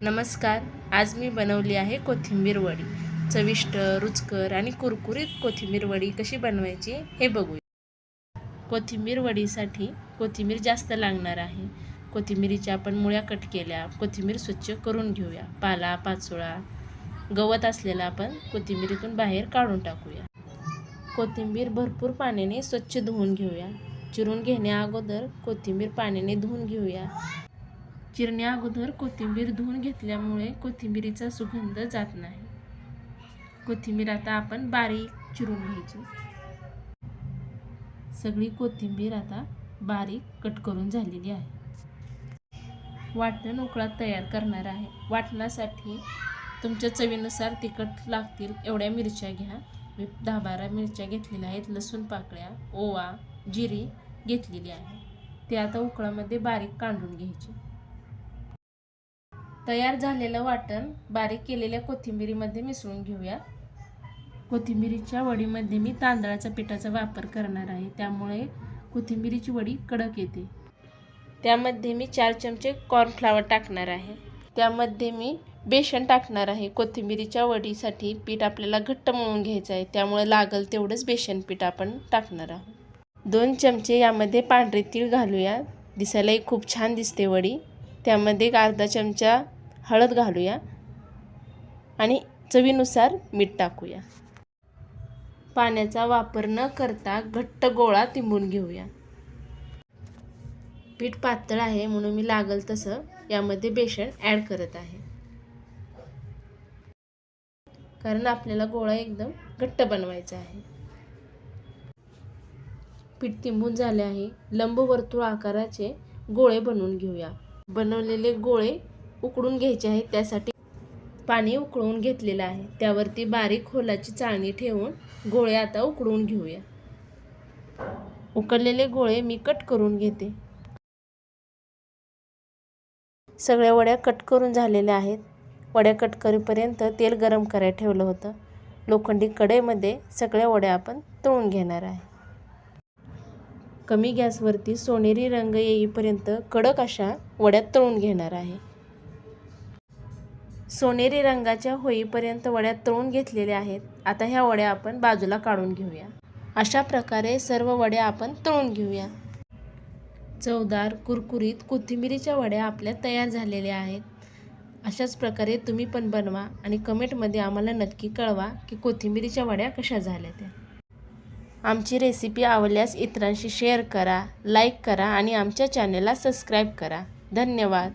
नमस्कार. आज मी बनवली आहे कोथिंबीर वडी. चविष्ट, रुचकर आणि कुरकुरीत कोथिंबीर वडी कशी बनवायची हे बघूया. कोथिंबीर वडीसाठी कोथिंबीर जास्त लागणार आहे. कोथिंबीरीच्या आपण मुळ्या कट केल्या. कोथिंबीर स्वच्छ करून घेऊया. पाला, पाचोळा, गवत असलेला आपण कोथिंबीरीतून बाहेर काढून टाकूया. कोथिंबीर भरपूर पाण्याने स्वच्छ धुवून घेऊया. चिरून घेण्या अगोदर कोथिंबीर पाण्याने धुवून घेऊया. चिरण्या अगोदर कोथिंबीर धुवून घेतल्यामुळे कोथिंबीरीचा सुगंध जात नाही. कोथिंबीर आता आपण बारीक चिरून घ्यायची. सगळी कोथिंबीर आता बारीक कट करून झालेली आहे. वाटण उकळा तयार करणार आहे. वाटणासाठी तुमच्या चवीनुसार तिखट लागतील एवढ्या मिरच्या घ्या. मी 10-12 मिरच्या घेतलेल्या आहेत. लसूण पाकळ्या, ओवा, जिरी घेतलेली आहे. ते आता उकळामध्ये बारीक काढून घ्यायचे. तयार झालेलं वाटण बारीक केलेल्या कोथिंबीरीमध्ये मिसळून घेऊया. कोथिंबीरीच्या वडीमध्ये मी तांदळाच्या पिठाचा वापर करणार आहे, त्यामुळे कोथिंबीरीची वडी कडक येते. त्यामध्ये मी 4 चमचे कॉर्नफ्लॉवर टाकणार आहे. त्यामध्ये मी बेसन टाकणार आहे. कोथिंबीरीच्या वडीसाठी पीठ आपल्याला घट्ट मळून घ्यायचं आहे, त्यामुळे लागल तेवढंच बेसन पीठ आपण टाकणार आहोत. 2 चमचे यामध्ये पांढरे तीळ घालूया. दिसायलाही खूप छान दिसते वडी. त्यामध्ये 1/2 चमचा हळद घालूया आणि चवीनुसार मीठ टाकूया. पाण्याचा वापर न करता घट्ट गोळा तिंबून घेऊया. पीठ पातळ आहे म्हणून मी लागल तसं यामध्ये बेसन ॲड करत आहे, कारण आपल्याला गोळा एकदम घट्ट बनवायचा आहे. पीठ तिंबून झाले आहे. लंबवर्तुळ आकाराचे गोळे बनवून घेऊया. बनवलेले गोळे उकडून घ्यायचे आहेत. त्यासाठी पाणी उकळून घेतलेलं आहे. त्यावरती बारीक खोलाची चाळणी ठेवून गोळे आता उकडून घेऊया. उकडलेले गोळे मी कट करून घेते. सगळ्या वड्या कट करून झालेल्या आहेत. वड्या कट करेपर्यंत तेल गरम करायला ठेवलं होतं. लोखंडी कढईमध्ये सगळ्या वड्या आपण तळून घेणार आहे. कमी गॅसवरती सोनेरी रंग येईपर्यंत कडक अशा वड्या तळून घेणार आहे. सोनेरी रंगाच्या होईपर्यंत वड्या तळून घेतलेल्या आहेत. आता ह्या वड्या आपण बाजूला काढून घेऊया. अशा प्रकारे सर्व वड्या आपण तळून घेऊया. चवदार कुरकुरीत कोथिंबीरीच्या वड्या आपल्या तयार झालेल्या आहेत. अशाच प्रकारे तुम्ही पण बनवा आणि कमेंटमध्ये आम्हाला नक्की कळवा की कोथिंबीरीच्या वड्या कशा झाल्या त्या. आमची रेसिपी आवडल्यास इतरांशी शेअर करा, लाईक करा आणि आमच्या चॅनलला सबस्क्राईब करा. धन्यवाद.